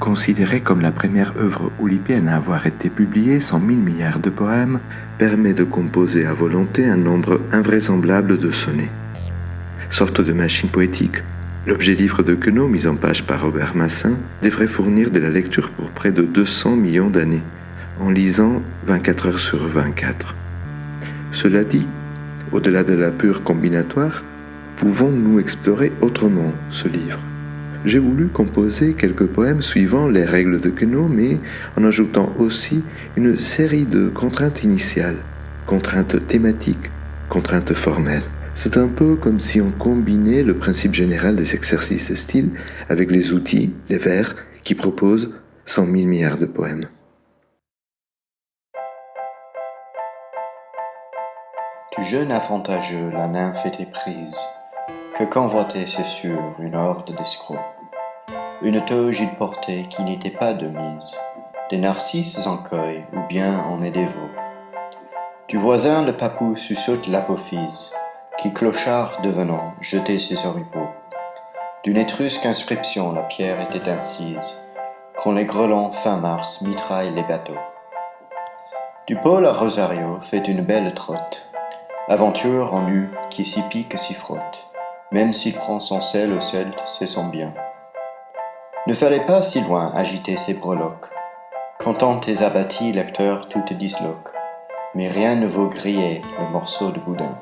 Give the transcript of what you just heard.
Considérée comme la première œuvre oulipienne à avoir été publiée, 100 000 milliards de poèmes permet de composer à volonté un nombre invraisemblable de sonnets. Sorte de machine poétique, l'objet livre de Queneau, mis en page par Robert Massin, devrait fournir de la lecture pour près de 200 millions d'années, en lisant 24 heures sur 24. Cela dit, au-delà de la pure combinatoire, pouvons-nous explorer autrement ce livre ? J'ai voulu composer quelques poèmes suivant les règles de Queneau, mais en ajoutant aussi une série de contraintes initiales, contraintes thématiques, contraintes formelles. C'est un peu comme si on combinait le principe général des exercices de style avec les outils, les vers, qui proposent 100 000 milliards de poèmes. Du jeune avantageux, la nymphe était prise, que convoitait, c'est sûr, une horde d'escrocs. Une toge il portait qui n'était pas de mise, des narcisses en cueil ou bien en est dévot. Du voisin le papou suçote l'apophyse, qui clochard devenant jetait ses oripeaux. D'une étrusque inscription la pierre était incise, quand les grelons fin mars mitraillent les bateaux. Du pôle à Rosario fait une belle trotte, aventure en nu qui s'y pique s'y frotte, même s'il prend son sel au celte, c'est son bien. Ne fallait pas si loin agiter ses breloques, quand tes abattis lecteurs tout te disloquent, mais rien ne vaut griller le morceau de boudin.